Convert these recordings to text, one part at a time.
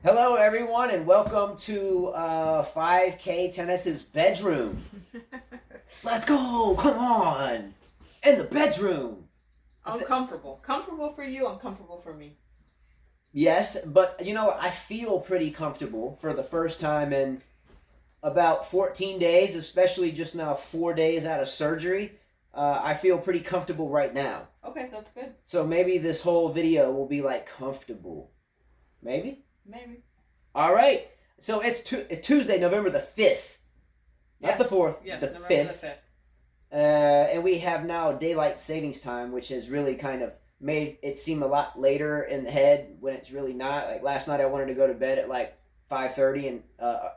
Hello, everyone, and welcome to 5K Tennis's bedroom. Let's go! Come on! In the bedroom! Uncomfortable. Comfortable for you, uncomfortable for me. Yes, but you know what? I feel pretty comfortable for the first time in about 14 days, especially just now 4 days out of surgery. I feel pretty comfortable right now. Okay, that's good. So maybe this whole video will be like comfortable. Maybe? Maybe. All right. So it's Tuesday, November the 5th. Not the 4th, Yes, the November 5th. the 5th. And we have now daylight savings time, which has really kind of made it seem a lot later in the head when it's really not. Like last night, I wanted to go to bed at like 5:30,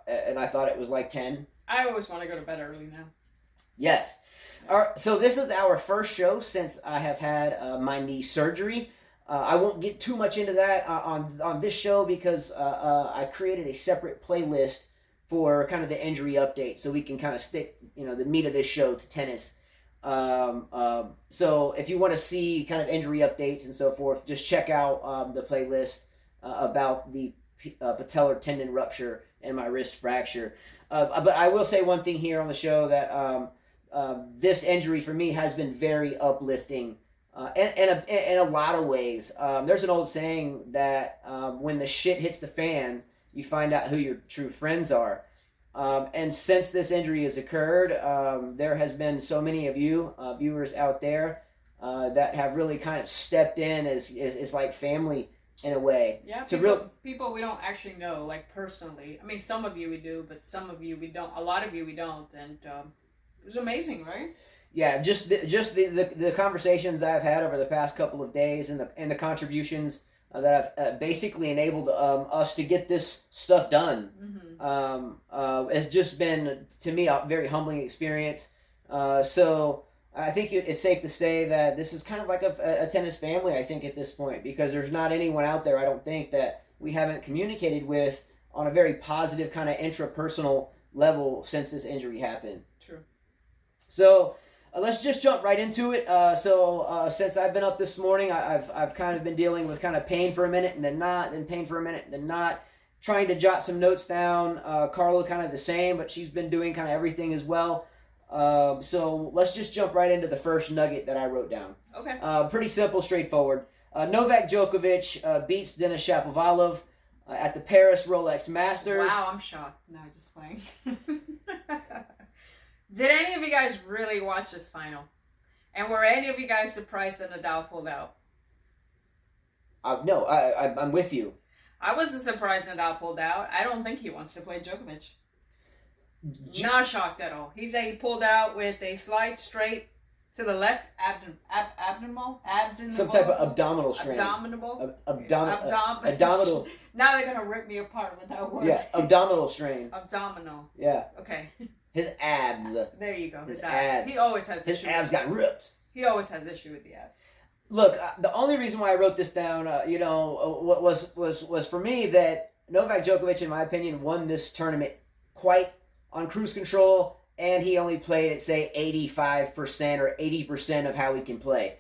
and I thought it was like 10. I always want to go to bed early now. Yes. All right, so this is our first show since I have had my knee surgery. I won't get too much into that on this show because I created a separate playlist for kind of the injury update, so we can kind of stick, the meat of this show to tennis. So if you want to see kind of injury updates and so forth, just check out the playlist about the patellar tendon rupture and my wrist fracture. But I will say one thing here on the show that this injury for me has been very uplifting. In a lot of ways. There's an old saying that when the shit hits the fan, you find out who your true friends are. And since this injury has occurred, there has been so many of you viewers out there that have really kind of stepped in as like family in a way. Yeah, people we don't actually know, like personally. I mean, some of you we do, but some of you we don't. A lot of you we don't. And it was amazing, right? Yeah, just the conversations I've had over the past couple of days and the contributions that have basically enabled us to get this stuff done. It's just been, to me, a very humbling experience. So I think it's safe to say that this is kind of like a tennis family, I think, at this point, because there's not anyone out there, I don't think, that we haven't communicated with on a very positive kind of intrapersonal level since this injury happened. True. So let's just jump right into it. Since I've been up this morning, I've kind of been dealing with kind of pain for a minute and then not, then pain for a minute and then not. Trying to jot some notes down. Carla kind of the same, but she's been doing kind of everything as well. So let's just jump right into the first nugget that I wrote down. Okay. Pretty simple, straightforward. Novak Djokovic beats Denis Shapovalov at the Paris Rolex Masters. Wow, I'm shocked. No, just playing. Did any of you guys really watch this final? And were any of you guys surprised that Nadal pulled out? No, I'm with you. I wasn't surprised Nadal pulled out. I don't think he wants to play Djokovic. Not shocked at all. He pulled out with a slight straight to the left abdominal. Some type of abdominal strain. Abdominal. Abdominal. Now they're gonna rip me apart with that word. Yeah, abdominal strain. Abdominal. Yeah. Okay. His abs. There you go. His abs. He always has his abs got ripped. He always has issue with the abs. Look, the only reason why I wrote this down, was for me that Novak Djokovic, in my opinion, won this tournament quite on cruise control, and he only played at, say, 85% or 80% of how he can play.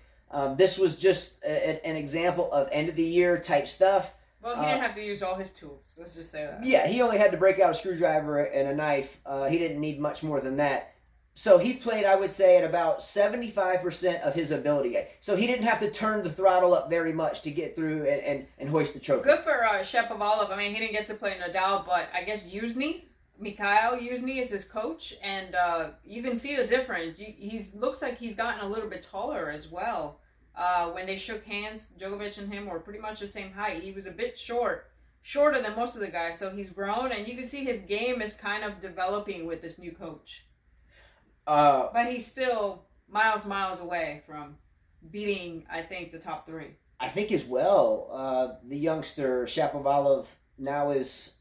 This was just an example of end-of-the-year type stuff. Well, he didn't have to use all his tools. Let's just say that. Yeah, he only had to break out a screwdriver and a knife. He didn't need much more than that. So he played, I would say, at about 75% of his ability. So he didn't have to turn the throttle up very much to get through and hoist the trophy. Good for Shapovalov. I mean, he didn't get to play Nadal, but I guess Mikhail Yuzny is his coach, and you can see the difference. He looks like he's gotten a little bit taller as well. When they shook hands, Djokovic and him were pretty much the same height. He was a bit shorter than most of the guys, so he's grown, and you can see his game is kind of developing with this new coach. But he's still miles away from beating, I think, the top three. I think as well, the youngster Shapovalov now is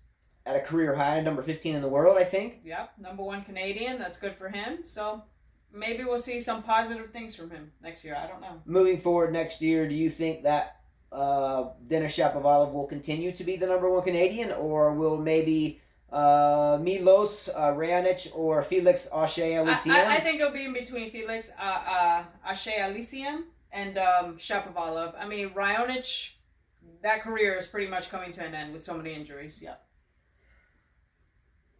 at a career high, number 15 in the world, I think. Yep, number 1 Canadian. That's good for him. So maybe we'll see some positive things from him next year. I don't know. Moving forward next year, do you think that Denis Shapovalov will continue to be the number 1 Canadian, or will maybe Milos Raonic or Felix Auger-Aliassime? I think it'll be in between Felix Auger-Aliassime and Shapovalov. I mean, Raonic that career is pretty much coming to an end with so many injuries. Yeah.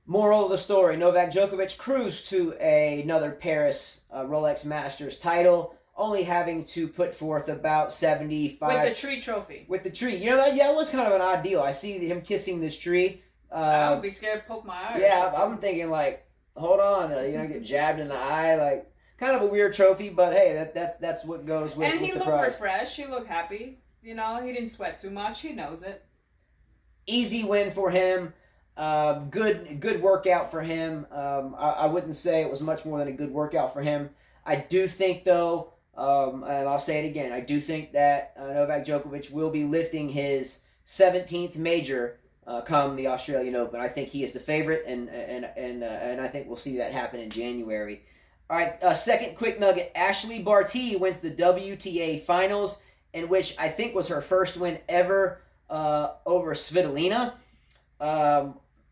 Moral of the story: Novak Djokovic cruised to another Paris Rolex Masters title, only having to put forth about 75 with the tree trophy. With the tree, you know that was kind of an odd deal. I see him kissing this tree. I would be scared to poke my eye. Yeah, I'm thinking like, hold on, get jabbed in the eye, like kind of a weird trophy, but hey, that's what goes with. And with he the looked prize. refreshed. He looked happy. He didn't sweat too much. He knows it. Easy win for him. Good workout for him. I wouldn't say it was much more than a good workout for him. I do think though, and I'll say it again, I do think that Novak Djokovic will be lifting his 17th major come the Australian Open. I think he is the favorite, and I think we'll see that happen in January. All right, second quick nugget: Ashleigh Barty wins the WTA Finals, in which I think was her first win ever over Svitolina.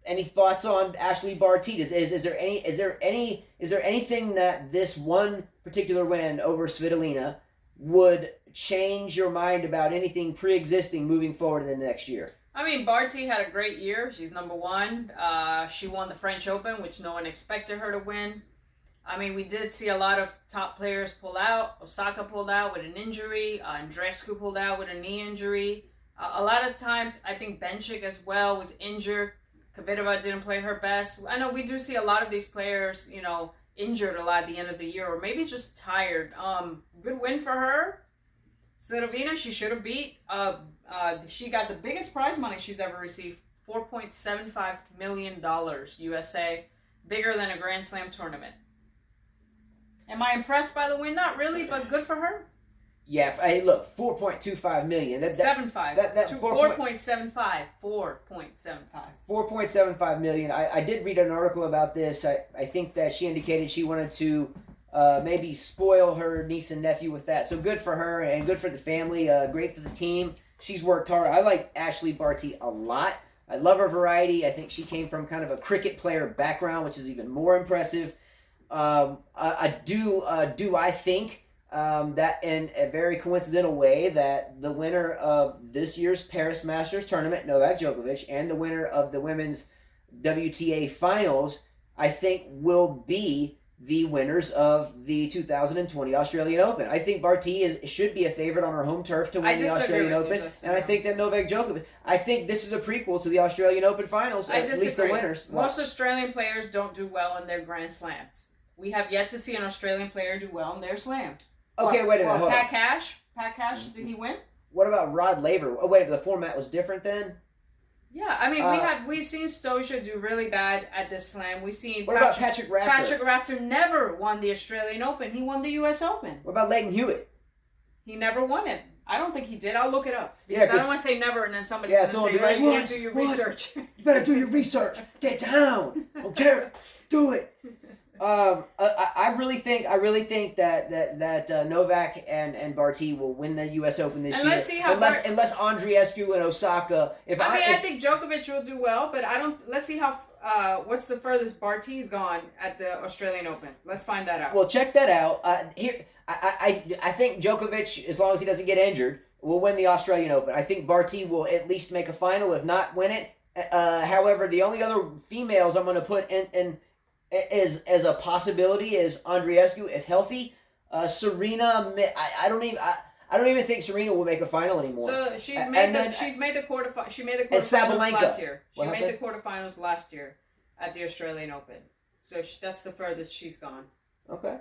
Any thoughts on Ashleigh Barty? Is there anything that this one particular win over Svitolina would change your mind about anything pre-existing moving forward in the next year? I mean, Barty had a great year. She's number one. She won the French Open, which no one expected her to win. I mean, we did see a lot of top players pull out. Osaka pulled out with an injury. Andreescu pulled out with a knee injury. A lot of times, I think Bencic as well was injured. Kvitova didn't play her best. I know we do see a lot of these players, injured a lot at the end of the year, or maybe just tired. Good win for her. Svitolina, she should have beat. She got the biggest prize money she's ever received, $4.75 million USA, bigger than a Grand Slam tournament. Am I impressed by the win? Not really, but good for her. Yeah, hey, look, $4.25 million. 4.75. 4.75 million. I did read an article about this. I think that she indicated she wanted to maybe spoil her niece and nephew with that. So good for her and good for the family. Great for the team. She's worked hard. I like Ashleigh Barty a lot. I love her variety. I think she came from kind of a cricket player background, which is even more impressive. I think that in a very coincidental way that the winner of this year's Paris Masters tournament, Novak Djokovic, and the winner of the women's WTA Finals, I think will be the winners of the 2020 Australian Open. I think Barty should be a favorite on her home turf to win the Australian Open, and I think that Novak Djokovic. I think this is a prequel to the Australian Open Finals. At least the winners. Most Australian players don't do well in their Grand Slams. We have yet to see an Australian player do well in their slam. Okay, wait a minute. Hold Pat Cash, did he win? What about Rod Laver? Oh wait, the format was different then. Yeah, I mean we've seen Stoja do really bad at this slam. We've seen about Patrick Rafter? Patrick Rafter never won the Australian Open. He won the U.S. Open. What about Leighton Hewitt? He never won it. I don't think he did. I'll look it up because I don't want to say never and then somebody's going to say, like, you can't do your research. You better do your research. Get down. Okay, do it. I really think that Novak and Barty will win the U.S. Open this year. Let's see how unless Andreescu and Osaka. I think Djokovic will do well, but I don't. Let's see how. What's the furthest Barty's gone at the Australian Open? Let's find that out. Well, check that out. I think Djokovic, as long as he doesn't get injured, will win the Australian Open. I think Barty will at least make a final, if not win it. However, the only other females I'm going to put in as a possibility is Andreescu if healthy. Serena, I don't even think Serena will make a final anymore. So she's made the quarterfinals last year. She made the quarterfinals last year at the Australian Open. So that's the furthest she's gone. Okay.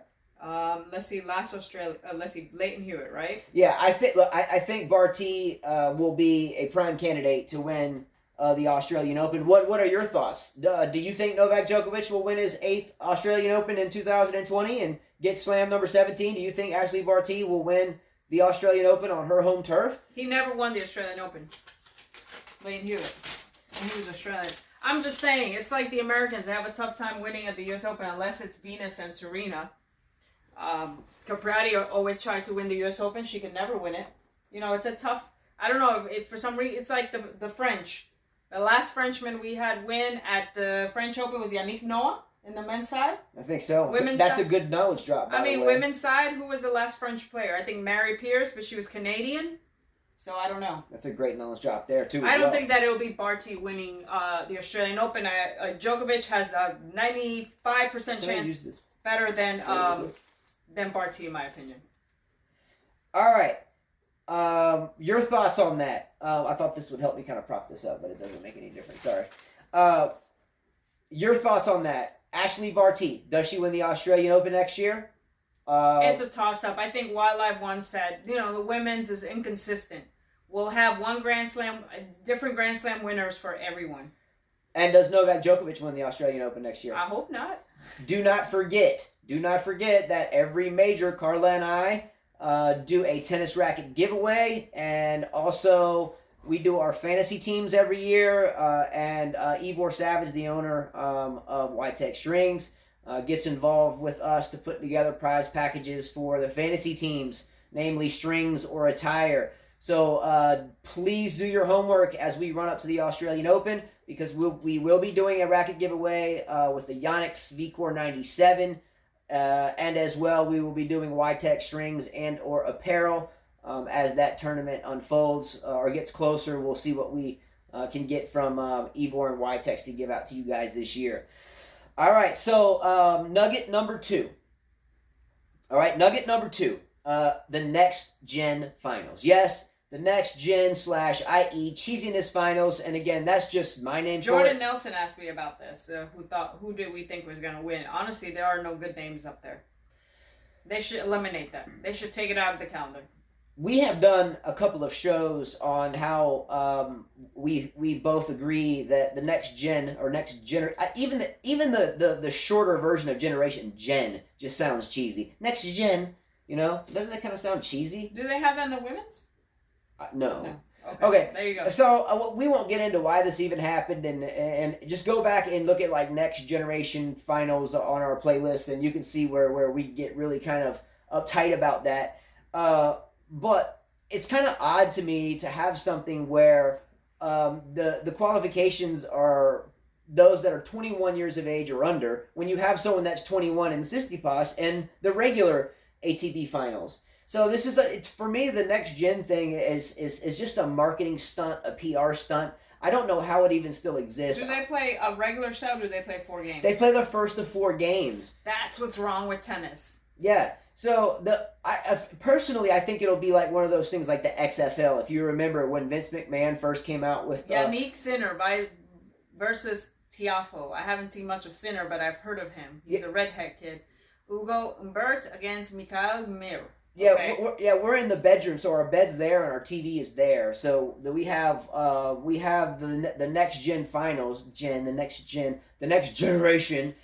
Let's see. Leighton Hewitt, right? Yeah, I think Barty will be a prime candidate to win the Australian Open. What are your thoughts? Do you think Novak Djokovic will win his 8th Australian Open in 2020 and get slam number 17? Do you think Ashleigh Barty will win the Australian Open on her home turf? He never won the Australian Open. Leighton Hewitt. And he was Australian. I'm just saying, it's like the Americans. They have a tough time winning at the U.S. Open unless it's Venus and Serena. Capriati always tried to win the U.S. Open. She could never win it. It's a tough... I don't know. For some reason, it's like the French. The last Frenchman we had win at the French Open was Yannick Noah in the men's side. I think so. That's a good knowledge drop. Women's side, who was the last French player? I think Mary Pierce, but she was Canadian. So I don't know. That's a great knowledge drop there too. I don't think that it will be Barty winning the Australian Open. Djokovic has a 95% chance better than Barty, in my opinion. All right. Your thoughts on that? I thought this would help me kind of prop this up, but it doesn't make any difference. Sorry. Your thoughts on that? Ashleigh Barty, does she win the Australian Open next year? It's a toss-up. I think Wildlife once said, the women's is inconsistent. We'll have one Grand Slam, different Grand Slam winners for everyone. And does Novak Djokovic win the Australian Open next year? I hope not. Do not forget that every major, Carla and I do a tennis racket giveaway, and also we do our fantasy teams every year, and Ivor Savage, the owner of YTEX Strings, gets involved with us to put together prize packages for the fantasy teams, namely strings or attire. So please do your homework as we run up to the Australian Open, because we will be doing a racket giveaway with the YTEX VCore 97, and as well we will be doing YTEX strings and or apparel as that tournament unfolds or gets closer. We'll see what we can get from Ivor and YTEX to give out to you guys this year. All right, so nugget number 2. All right, nugget number 2. The next gen finals. Yes, the next gen / IE cheesiness finals. And again, that's just my name. Jordan Nelson asked me about this. Who did we think was going to win? Honestly, there are no good names up there. They should eliminate them. They should take it out of the calendar. We have done a couple of shows on how we both agree that the next gen or next even the shorter version of generation gen just sounds cheesy. Next gen. Doesn't that kind of sound cheesy? Do they have that in the women's? No. Okay. There you go. So we won't get into why this even happened, and just go back and look at like next generation finals on our playlist, and you can see where we get really kind of uptight about that. But it's kind of odd to me to have something where the qualifications are those that are 21 years of age or under, when you have someone that's 21 in Tsitsipas and the regular ATP finals. So this is for me, the next gen thing is just a marketing stunt, a PR stunt. I don't know how it even still exists. Do they play a regular show or do they play 4 games? They play the first of 4 games. That's what's wrong with tennis. Yeah. So personally, I think it'll be like one of those things like the XFL. If you remember when Vince McMahon first came out with Yannick Sinner versus Tiafoe. I haven't seen much of Sinner, but I've heard of him. He's a redhead kid. Hugo Humbert against Mikael Mir. Yeah, okay. We're in the bedroom, so our bed's there and our TV is there. So we have the next gen finals, the next generation.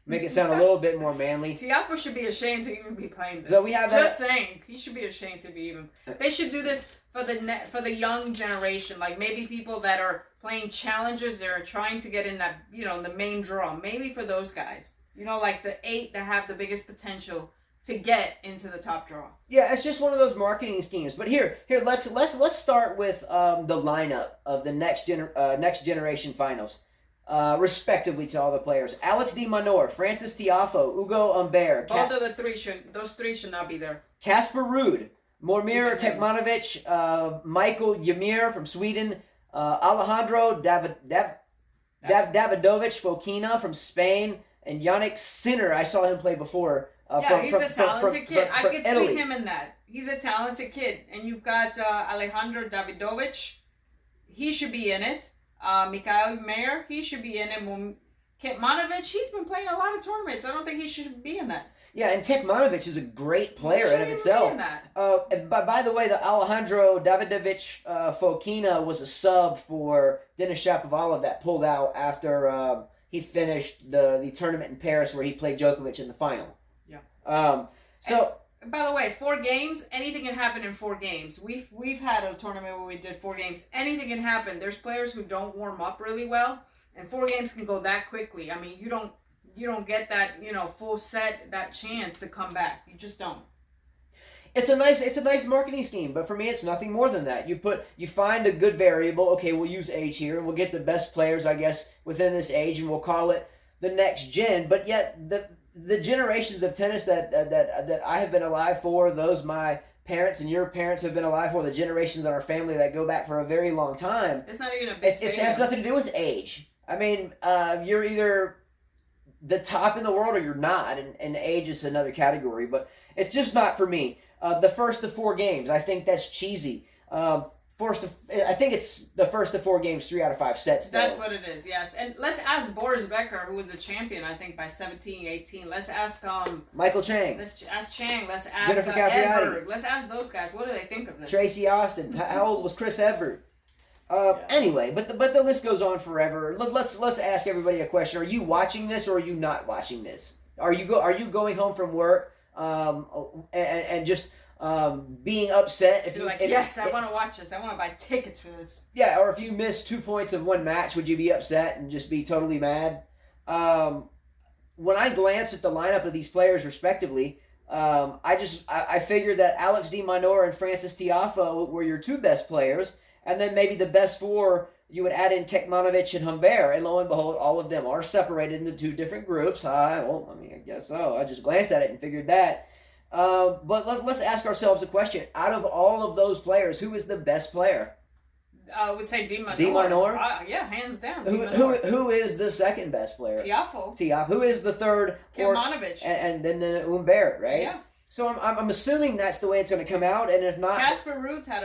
Make it sound a little bit more manly. Tiafoe should be ashamed to even be playing this. So we have just saying, he should be ashamed to be even. They should do this for the young generation, like maybe people that are playing challenges. They're trying to get in that in the main draw. Maybe for those guys, like the 8 that have the biggest potential to get into the top draw. Yeah, it's just one of those marketing schemes. But here, let's start with the lineup of the next generation finals. Respectively to all the players: Alex de Minaur, Francis Tiafoe, Hugo Humbert. Both of those three should not be there. Casper Ruud, Mormir Kekmanovic, Michael Ymir from Sweden, Alejandro Davidovich Fokina from Spain, and Yannick Sinner. I saw him play before. He's a talented kid. I could Italy. see him in that. He's a talented kid. And you've got Alejandro Davidovich. He should be in it. Mikael Mayer, he should be in it. Kekmanovic, he's been playing a lot of tournaments. I don't think he should be in that. Yeah, and Kekmanovic is a great player in of itself. By the way, the Alejandro Davidovich Fokina was a sub for Denis Shapovalov that pulled out after he finished the tournament in Paris where he played Djokovic in the final. Yeah. By the way, 4 games, anything can happen in 4 games. We've had a tournament where we did 4 games. Anything can happen. There's players who don't warm up really well, and 4 games can go that quickly. I mean, you don't get that, full set, that chance to come back. You just don't. It's a nice marketing scheme, but for me it's nothing more than that. You find a good variable. Okay, we'll use age here, and we'll get the best players, I guess, within this age, and we'll call it the next gen. But yet the generations of tennis that I have been alive for, those my parents and your parents have been alive for, the generations in our family that go back for a very long time. It's not even a big It has nothing to do with age. I mean, you're either the top in the world or you're not, and age is another category, but it's just not for me. The first of 4 games, I think that's cheesy. I think it's the first of 4 games, 3 out of 5 sets. Though. That's what it is, yes. And let's ask Boris Becker, who was a champion, I think, by 17, 18. Let's ask Michael Chang. Let's ask Chang. Let's ask Jennifer Edberg. Let's ask those guys. What do they think of this? Tracy Austin. How old was Chris Evert? Anyway, but the list goes on forever. Let's ask everybody a question. Are you watching this or are you not watching this? Are you going home from work and just being upset? So yes, I want to watch this. I want to buy tickets for this. Yeah, or if you miss 2 points of one match, would you be upset and just be totally mad? When I glanced at the lineup of these players respectively, I figured that Alex de Minaur and Francis Tiafoe were your 2 best players, and then maybe the best 4 you would add in Kekmanovic and Humbert, and lo and behold, all of them are separated into 2 different groups. I guess so. I just glanced at it and figured that. But let's ask ourselves a question. Out of all of those players, who is the best player? I would say de Minaur. De Minaur? Yeah, hands down. Who is the second best player? Tiafoe. Who is the third? Kekmanovic. And then Humbert, right? Yeah. So I'm assuming that's the way it's going to come out, and if not, Casper Ruud's had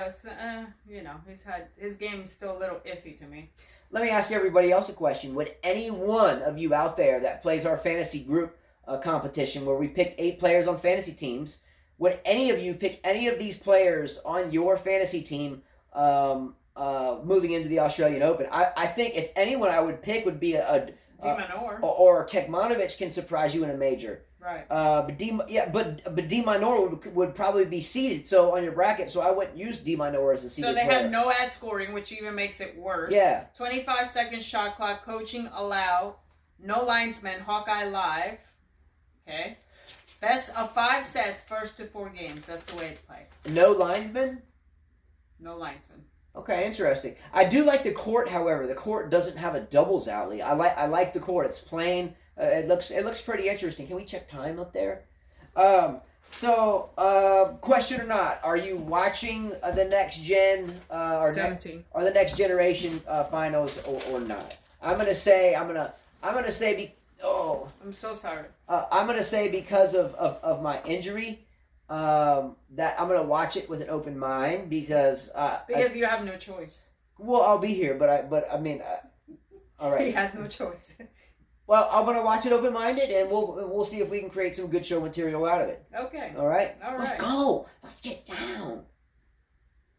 his game is still a little iffy to me. Let me ask everybody else a question. Would any one of you out there that plays our fantasy group competition, where we picked 8 players on fantasy teams, would any of you pick any of these players on your fantasy team moving into the Australian Open? I think if anyone I would pick would be de Minaur or Kekmanovic can surprise you in a major. Right. But de Minaur would probably be seeded so on your bracket, so I wouldn't use de Minaur as a seeded player. So they have no ad scoring, which even makes it worse. Yeah. 25-second shot clock, coaching allow, no linesman, Hawkeye live. Okay. Best of 5 sets, first to 4 games. That's the way it's played. No linesman? No linesman. Okay, interesting. I do like the court, however. The court doesn't have a doubles outlet. I like the court. It's plain. It looks pretty interesting. Can we check time up there? Question or not, are you watching the next gen or 17 or the next generation finals or not? I'm gonna say I'm so sorry. I'm gonna say because of my injury. That I'm gonna watch it with an open mind because you have no choice. Well, I'll be here, but I mean, all right. He has no choice. Well, I'm gonna watch it open-minded, and we'll see if we can create some good show material out of it. Okay. All right. Let's go. Let's get down.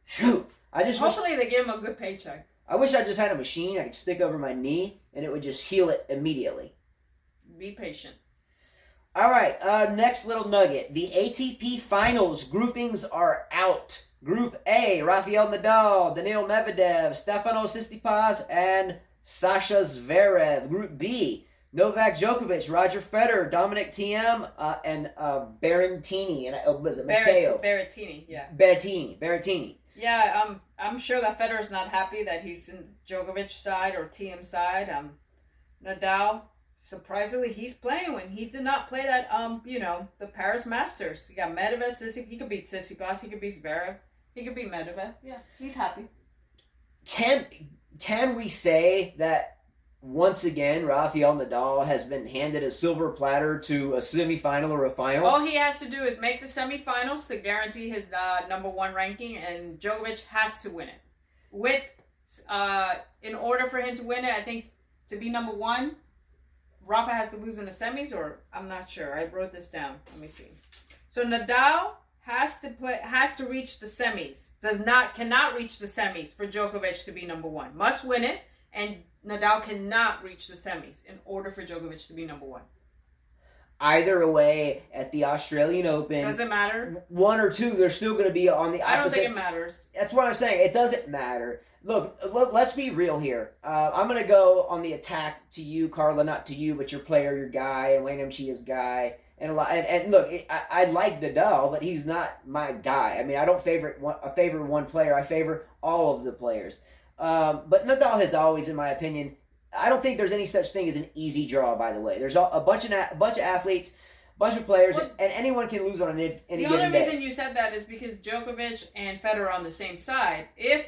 Shoot. Hopefully they give him a good paycheck. I wish I just had a machine I could stick over my knee, and it would just heal it immediately. Be patient. All right, next little nugget. The ATP Finals groupings are out. Group A, Rafael Nadal, Daniil Medvedev, Stefanos Tsitsipas, and Sasha Zverev. Group B, Novak Djokovic, Roger Federer, Dominic Thiem, and Berrettini. And was it Matteo? Berrettini, yeah. Berrettini. Yeah, I'm sure that Federer's not happy that he's in Djokovic's side or Thiem's side. Nadal, surprisingly, he's playing when he did not play that, the Paris Masters. You got Medvedev, he could beat Tsitsipas, he could beat Zverev, he could beat Medvedev. Yeah, he's happy. Can we say that once again Rafael Nadal has been handed a silver platter to a semifinal or a final? All he has to do is make the semifinals to guarantee his number 1 ranking, and Djokovic has to win it. In order for him to win it, I think to be number 1, Rafa has to lose in the semis, or I'm not sure. I wrote this down. Let me see. So Nadal has to reach the semis. Cannot reach the semis for Djokovic to be number 1. Must win it, and Nadal cannot reach the semis in order for Djokovic to be number 1. Either way, at the Australian Open, doesn't matter. 1 or 2, they're still going to be on the opposite. I don't think it matters. That's what I'm saying. It doesn't matter. Look, let's be real here. I'm going to go on the attack to you, Carla, not to you, but your player, your guy, and Wayne Chia's guy. And look, I like Nadal, but he's not my guy. I mean, I don't favor one player. I favor all of the players. But Nadal has always, in my opinion, I don't think there's any such thing as an easy draw. By the way, there's a bunch of athletes, bunch of players, Well, and anyone can lose on any the given only day. reason you said that is because Djokovic and Federer are on the same side. If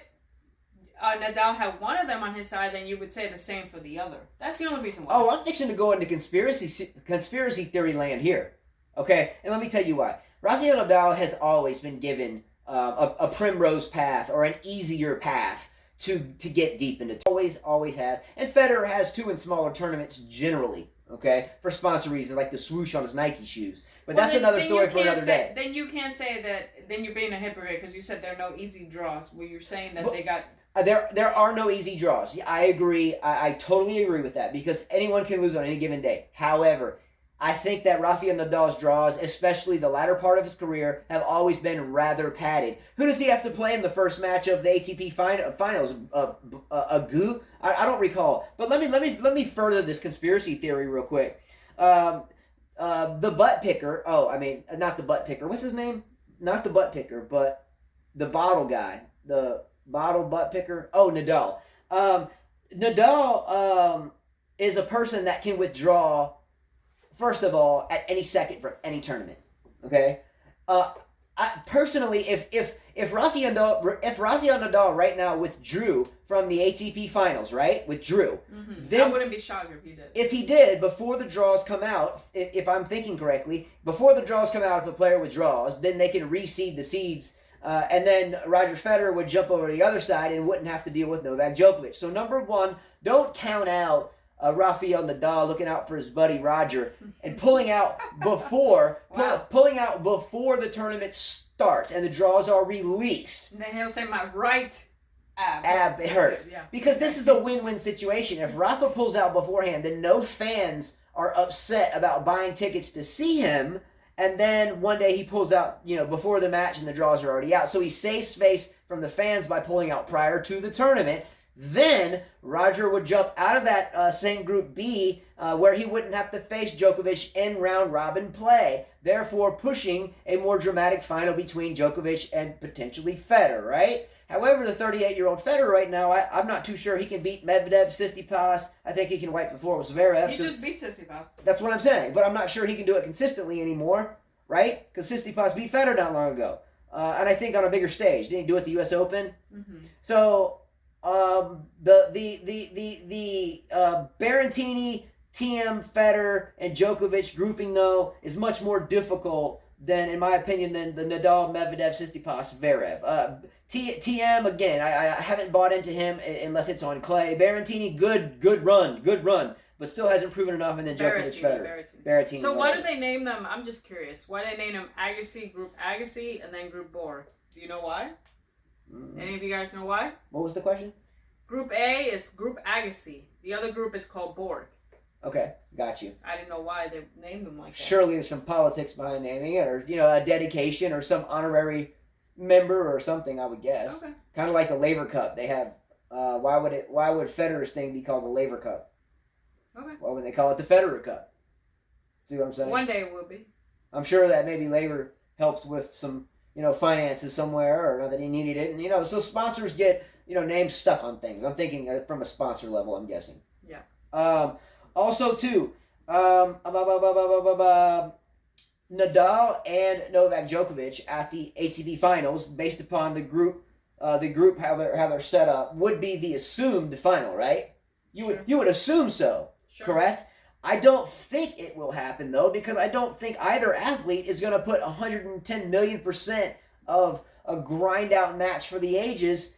Nadal had one of them on his side, then you would say the same for the other. That's the only reason why. Oh, I'm fixing to go into conspiracy theory land here. Okay, and let me tell you why. Rafael Nadal has always been given a primrose path or an easier path to get deep into. Always has. And Federer has too in smaller tournaments generally, okay, for sponsor reasons, like the swoosh on his Nike shoes. But that's another story for another day. Then you can't say that, then you're being a hypocrite because you said there are no easy draws. Well, you're saying that they got... There are no easy draws. Yeah, I agree. I totally agree with that because anyone can lose on any given day. However, I think that Rafael Nadal's draws, especially the latter part of his career, have always been rather padded. Who does he have to play in the first match of the ATP finals? Agu? I don't recall. But let me further this conspiracy theory real quick. The butt picker. Oh, I mean, not the butt picker. What's his name? Not the butt picker, but the bottle guy. The bottle butt picker. Oh, Nadal. Nadal is a person that can withdraw, first of all, at any second from any tournament. Okay. Personally, if Rafael Nadal right now withdrew from the ATP finals, right? Withdrew. Mm-hmm. Then I wouldn't be shocked if he did. If he did, before the draws come out, if I'm thinking correctly, before the draws come out, if a player withdraws, then they can reseed the seeds. And then Roger Federer would jump over to the other side and wouldn't have to deal with Novak Djokovic. So number one, don't count out Rafael Nadal looking out for his buddy Roger and pulling out before the tournament starts and the draws are released. And then he'll say my right ab it hurts. Yeah. Because this is a win-win situation. If Rafa pulls out beforehand, then no fans are upset about buying tickets to see him. And then one day he pulls out, before the match and the draws are already out. So he saves face from the fans by pulling out prior to the tournament. Then Roger would jump out of that same Group B where he wouldn't have to face Djokovic in round robin play, therefore pushing a more dramatic final between Djokovic and potentially Federer, right? However, the 38-year-old Federer right now, I'm not too sure he can beat Medvedev, Tsitsipas. I think he can wipe the floor with Zverev. He just beat Tsitsipas. That's what I'm saying, but I'm not sure he can do it consistently anymore, right? Because Tsitsipas beat Federer not long ago, and I think on a bigger stage. Didn't he do it at the U.S. Open? Mm-hmm. So the Berrettini, TM, Federer, and Djokovic grouping though is much more difficult than, in my opinion, than the Nadal, Medvedev, Tsitsipas, Zverev. TM again, I haven't bought into him unless it's on clay. Berrettini, good run, but still hasn't proven enough. And then Djokovic, Federer, Berrettini. So why do they name them? I'm just curious. Why they name them Agassi, Group Agassi, and then Group Borg? Do you know why? Any of you guys know why? What was the question? Group A is Group Agassi. The other group is called Borg. Okay, got you. I didn't know why they named them like that. Surely there's some politics behind naming it, or a dedication, or some honorary member, or something. I would guess. Okay. Kind of like the Laver Cup. They have. Why would Federer's thing be called the Laver Cup? Okay. Why would they call it the Federer Cup? See what I'm saying? One day it will be. I'm sure that maybe Laver helped with some finances somewhere, or that he needed it, and so sponsors get names stuck on things. I'm thinking from a sponsor level. I'm guessing. Yeah. Also, too, Nadal and Novak Djokovic at the ATP Finals, based upon the group how they're set up, would be the assumed final, right? You would assume so, Sure. correct? I don't think it will happen though, because I don't think either athlete is going to put 110 million% of a grind out match for the ages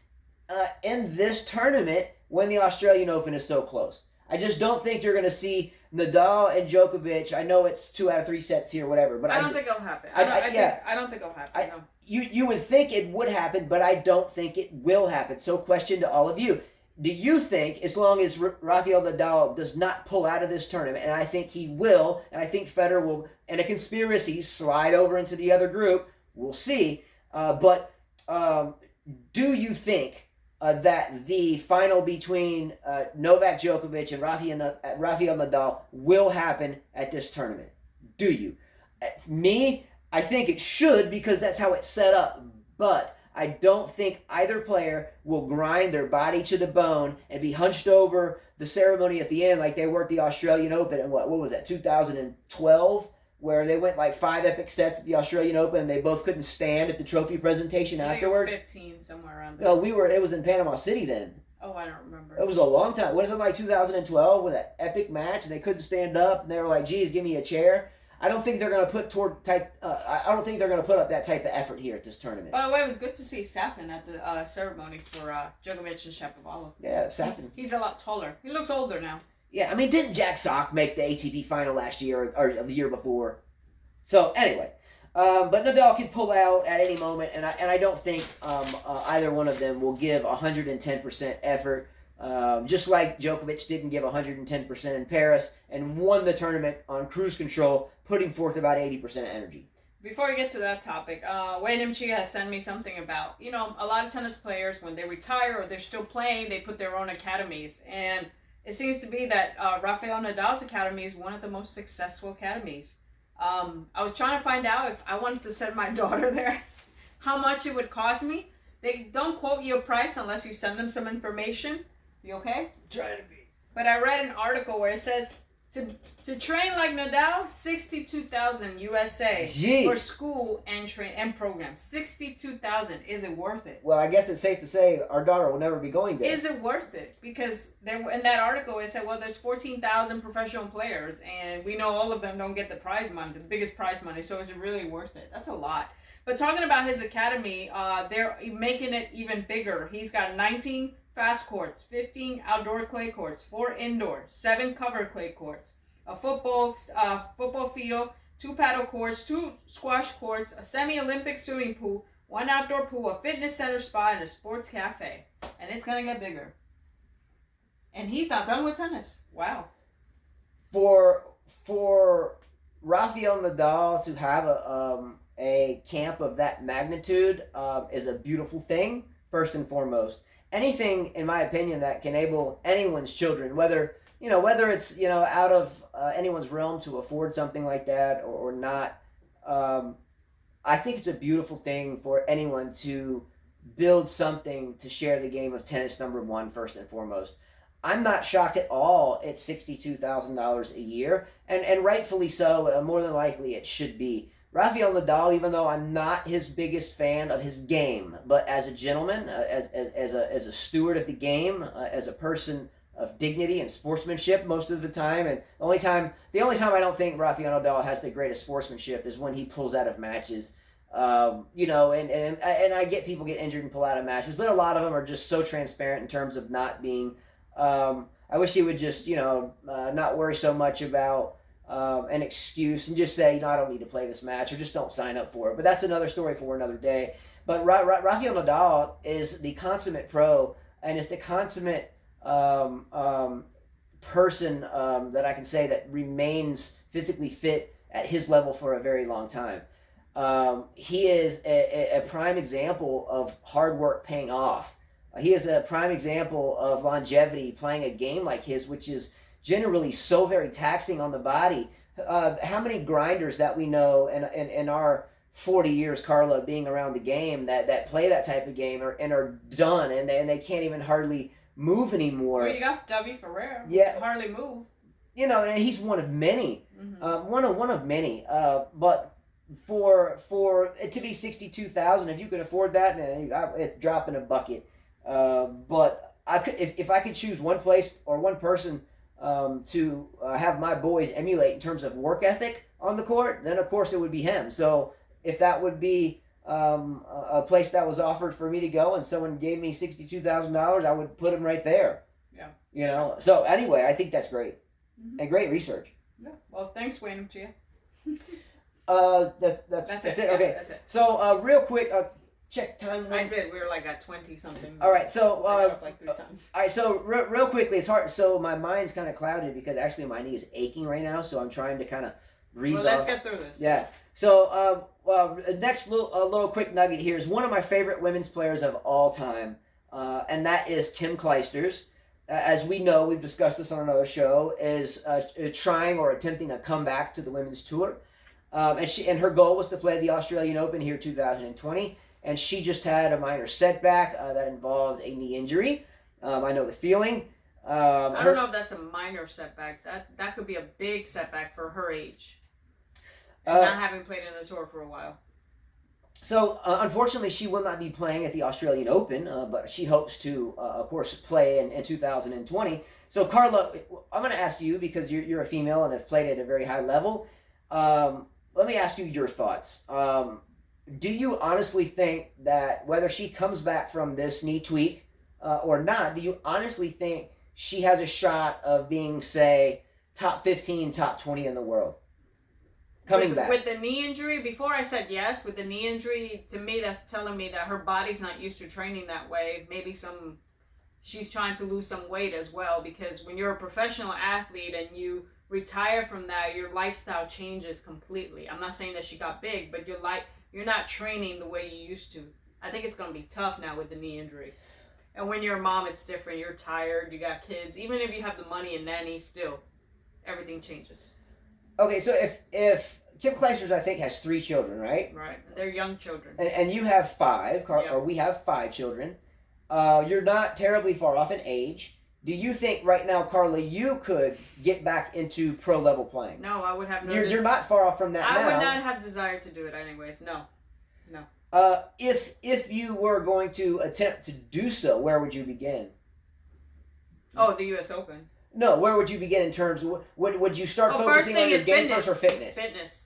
in this tournament when the Australian Open is so close. I just don't think you're going to see Nadal and Djokovic. I know it's 2 out of 3 sets here, whatever, but I don't think it'll happen. I don't think it'll happen. No. You would think it would happen, but I don't think it will happen. So, question to all of you: do you think, as long as Rafael Nadal does not pull out of this tournament, and I think he will, and I think Federer will, in a conspiracy, slide over into the other group? We'll see. But do you think that the final between Novak Djokovic and Rafael Nadal will happen at this tournament? Do you? Me, I think it should, because that's how it's set up. But I don't think either player will grind their body to the bone and be hunched over the ceremony at the end like they were at the Australian Open in what was that, 2012? where they went like 5 epic sets at the Australian Open, and they both couldn't stand at the trophy presentation afterwards. 15, somewhere around there. No, it was in Panama City then. Oh, I don't remember. It was a long time. What is it, like 2012 with an epic match, and they couldn't stand up, and they were like, "Geez, give me a chair." I don't think they're going to I don't think they're going to put up that type of effort here at this tournament. By the way, it was good to see Safin at the ceremony for Djokovic and Shapovalov. Yeah, Safin. He's a lot taller. He looks older now. Yeah, I mean, didn't Jack Sock make the ATP final last year or the year before? So anyway, but Nadal can pull out at any moment, and I don't think either one of them will give 110% effort. Just like Djokovic didn't give 110% in Paris and won the tournament on cruise control, putting forth about 80% energy. Before we get to that topic, Wayne Chia has sent me something about, a lot of tennis players, when they retire or they're still playing, they put their own academies. And it seems to be that Rafael Nadal's academy is one of the most successful academies. I was trying to find out if I wanted to send my daughter there, how much it would cost me. They don't quote you a price unless you send them some information. You okay? Trying to be. But I read an article where it says to train like Nadal, $62,000 USA for school and program. $62,000. Is it worth it? Well, I guess it's safe to say our daughter will never be going there. Is it worth it? Because in that article it said, well, there's 14,000 professional players, and we know all of them don't get the prize money, the biggest prize money. So is it really worth it? That's a lot. But talking about his academy, they're making it even bigger. He's got 19 fast courts, 15 outdoor clay courts, 4 indoor, 7 covered clay courts, a football field, 2 paddle courts, 2 squash courts, a semi-Olympic swimming pool, 1 outdoor pool, a fitness center spa, and a sports cafe. And it's going to get bigger. And he's not done with tennis. Wow. For Rafael Nadal to have a camp of that magnitude is a beautiful thing, first and foremost. Anything, in my opinion, that can enable anyone's children, whether it's out of anyone's realm to afford something like that or not, I think it's a beautiful thing for anyone to build something to share the game of tennis, number one, first and foremost. I'm not shocked at all at $62,000 a year, and rightfully so. More than likely, it should be. Rafael Nadal, even though I'm not his biggest fan of his game, but as a gentleman, as a steward of the game, as a person of dignity and sportsmanship most of the time, and the only time I don't think Rafael Nadal has the greatest sportsmanship is when he pulls out of matches. And I get people get injured and pull out of matches, but a lot of them are just so transparent in terms of not being. I wish he would just not worry so much about an excuse and just say, I don't need to play this match, or just don't sign up for it. But that's another story for another day. But Rafael Nadal is the consummate pro, and is the consummate person that I can say that remains physically fit at his level for a very long time. He is a prime example of hard work paying off. He is a prime example of longevity playing a game like his, which is generally so very taxing on the body. How many grinders that we know in our 40 years, Carla, being around the game that play that type of game and are done, and they can't even hardly move anymore. Well, you got David Ferrer. Yeah, hardly move. And he's one of many. Mm-hmm. One of many. But for it to be 62,000, if you could afford that, it's dropping a bucket. But if I could choose one place or one person to have my boys emulate in terms of work ethic on the court, then of course it would be him. So if that would be a place that was offered for me to go and someone gave me $62,000, I would put him right there. Yeah. So anyway, I think that's great. Mm-hmm. And great research. Yeah. Well, thanks, Wayne Chia. That's it. Yeah, okay. That's it. So real quick, check time. I did. We were like at 20 something. All right. So like 3 times. All right. So real quickly, it's hard. So my mind's kind of clouded because actually my knee is aching right now. So I'm trying to kind of read. Well, let's get through this. Yeah. So next little quick nugget here is one of my favorite women's players of all time, and that is Kim Clijsters. As we know, we've discussed this on another show, is trying or attempting a comeback to the women's tour. And her goal was to play the Australian Open here 2020. And she just had a minor setback that involved a knee injury. I know the feeling. I don't know if that's a minor setback. That could be a big setback for her age. and not having played in the tour for a while. So, unfortunately, she will not be playing at the Australian Open, but she hopes to, of course, play in 2020. So, Carla, I'm going to ask you, because you're a female and have played at a very high level. Let me ask you your thoughts. Do you honestly think that whether she comes back from this knee tweak or not, do you honestly think she has a shot of being, say, top 15, top 20 in the world? Coming back. With the knee injury, before I said yes, with the knee injury, to me that's telling me that her body's not used to training that way. Maybe she's trying to lose some weight as well, because when you're a professional athlete and you retire from that, your lifestyle changes completely. I'm not saying that she got big, but you're not training the way you used to. I think it's going to be tough now with the knee injury. And when you're a mom, it's different. You're tired, you got kids. Even if you have the money and nanny, still, everything changes. Okay, so if Kim Clijsters, I think, has 3 children, right? Right. They're young children. And you have 5, or we have 5 children. You're not terribly far off in age. Do you think right now, Carla, you could get back into pro level playing? No, I would have no. You're not far off from that now. I would not have desire to do it anyways. No. If you were going to attempt to do so, where would you begin? Oh, the U.S. Open. No, where would you begin in terms of, would you start focusing on your game first or fitness?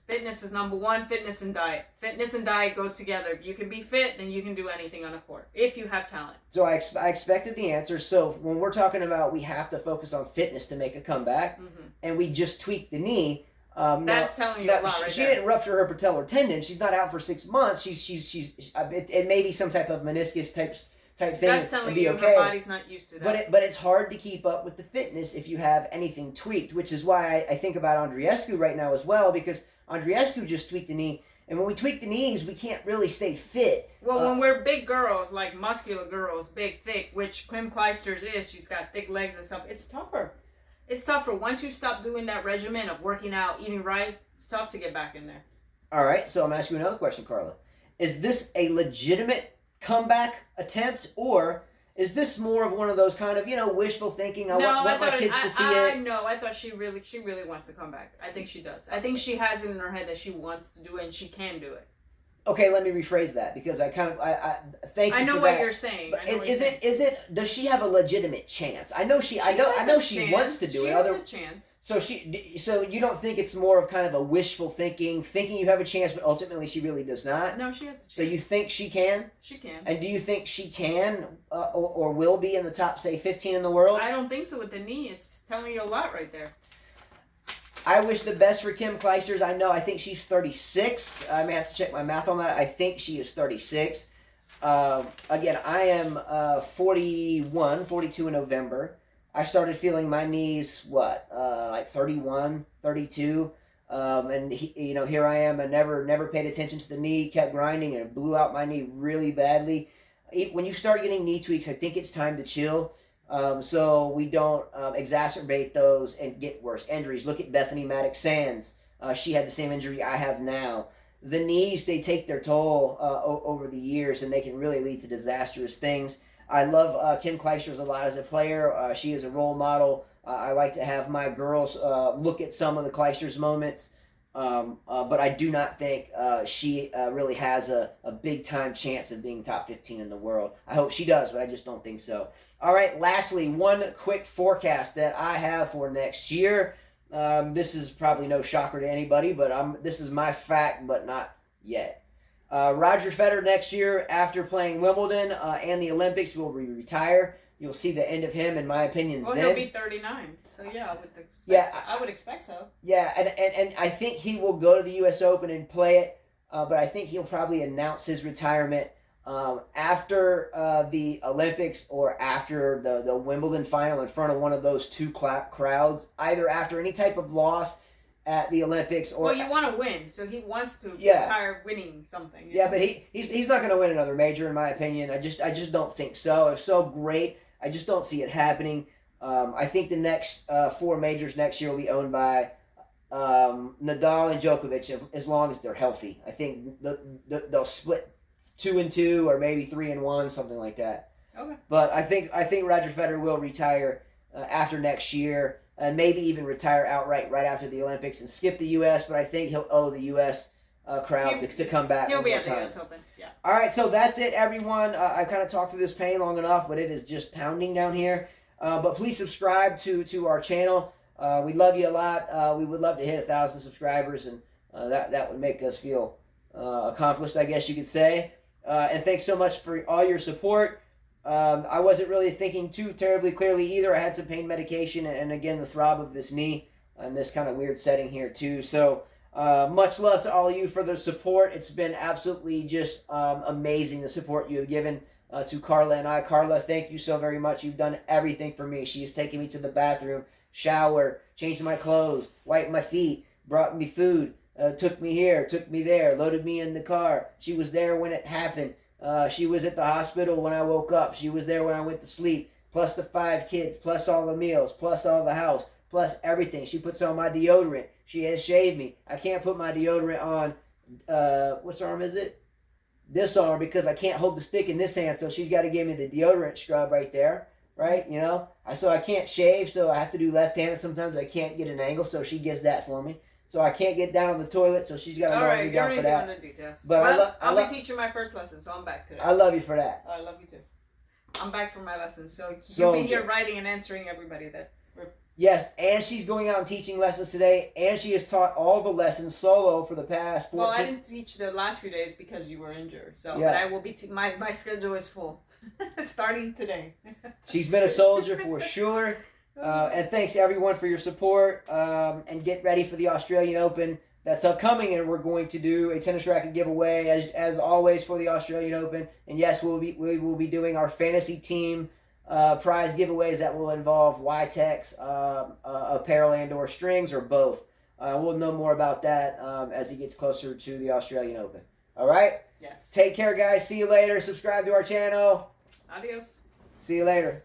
Fitness is number one, fitness and diet. Fitness and diet go together. If you can be fit, then you can do anything on a court, if you have talent. So I expected the answer. So when we're talking about we have to focus on fitness to make a comeback, and we just tweaked the knee. That's telling you a lot right She didn't rupture her patellar tendon. She's not out for 6 months. It may be some type of meniscus type thing. That's telling you okay. her body's not used to that. But it's hard to keep up with the fitness if you have anything tweaked, which is why I think about Andreescu right now as well, because Andreescu just tweaked the knee, and when we tweak the knees, we can't really stay fit. Well, when we're big girls, like muscular girls, big, thick, which Kim Clijsters is, she's got thick legs and stuff, it's tougher. It's tougher. Once you stop doing that regimen of working out, eating right, it's tough to get back in there. All right, so I'm going to ask you another question, Carla. Is this a legitimate comeback attempt, or is this more of one of those kind of, wishful thinking? I want my kids to see it. No, I thought she really wants to come back. I think she does. I think she has it in her head that she wants to do it and she can do it. Okay, let me rephrase that, because I thank you. I know for what that. you're saying. But does she have a legitimate chance? I know she wants to do it. She has a chance. So you don't think it's more of kind of a wishful thinking you have a chance, but ultimately she really does not? No, she has a chance. So you think she can? She can. And do you think she can or will be in the top, say, 15 in the world? I don't think so with the knee. It's telling you a lot right there. I wish the best for Kim Clijsters. I think she's 36. I may have to check my math on that. I think she is 36. Again, I am 42 in November. I started feeling my knees, like 31, 32. And here I am. I never paid attention to the knee, kept grinding, and it blew out my knee really badly. When you start getting knee tweaks, I think it's time to chill. So we don't exacerbate those and get worse injuries. Look at Bethany Maddox-Sands. She had the same injury I have now. The knees, they take their toll over the years, and they can really lead to disastrous things. I love Kim Clijsters a lot as a player. She is a role model. I like to have my girls look at some of the Clijsters moments. But I do not think she really has a big-time chance of being top 15 in the world. I hope she does, but I just don't think so. All right, lastly, one quick forecast that I have for next year. This is probably no shocker to anybody, but this is my fact, but not yet. Roger Federer next year, after playing Wimbledon and the Olympics, will retire. You'll see the end of him, in my opinion. Well, then. He'll be 39, so yeah, I would expect so. Yeah, and I think he will go to the U.S. Open and play it, but I think he'll probably announce his retirement after the Olympics or after the Wimbledon final in front of one of those two crowds, either after any type of loss at the Olympics or... Well, you want to win, so he wants to retire winning something. Yeah, but he's not going to win another major, in my opinion. I just don't think so. If so, great. I just don't see it happening. I think the next 4 majors next year will be owned by Nadal and Djokovic, as long as they're healthy. I think they'll split 2-2 or maybe 3-1, something like that. Okay. But I think Roger Federer will retire after next year. and maybe even retire outright right after the Olympics and skip the U.S. But I think he'll owe the U.S. Crowd to come back. He'll be at the time. U.S. Open. Yeah. All right, so that's it, everyone. I've kind of talked through this pain long enough, but it is just pounding down here. But please subscribe to our channel. We love you a lot. We would love to hit 1,000 subscribers, and that would make us feel accomplished, I guess you could say. And thanks so much for all your support. I wasn't really thinking too terribly clearly either. I had some pain medication, and again, the throb of this knee in this kind of weird setting here too. So much love to all of you for the support. It's been absolutely just amazing, the support you have given to Carla and I. Carla, thank you so very much. You've done everything for me. She has taken me to the bathroom, shower, changed my clothes, wiped my feet, brought me food, took me here, took me there, loaded me in the car. She was there when it happened. She was at the hospital when I woke up. She was there when I went to sleep, plus the 5 kids, plus all the meals, plus all the house, plus everything. She puts on my deodorant. She has shaved me. I can't put my deodorant on, which arm is it? This arm, because I can't hold the stick in this hand, so she's got to give me the deodorant scrub right there, right? You know? So I can't shave, so I have to do left-handed sometimes. I can't get an angle, so she gets that for me. So I can't get down on the toilet, so she's got to mow me down for that. All right, you're details. But I'll be teaching my first lesson, so I'm back today. I love you for that. I love you too. I'm back for my lessons, so So you'll be here writing and answering everybody that. Yes, and she's going out and teaching lessons today, and she has taught all the lessons solo for the past 14... Well, I didn't teach the last few days because you were injured, so Yeah. but I will be. My schedule is full, starting today. She's been a soldier for sure. And thanks everyone for your support. And get ready for the Australian Open that's upcoming, and we're going to do a tennis racket giveaway as always for the Australian Open. And yes, we will be doing our fantasy team prize giveaways that will involve YTEX apparel and or strings, or both. We'll know more about that as it gets closer to the Australian Open. All right? Yes. Take care, guys. See you later. Subscribe to our channel. Adios. See you later.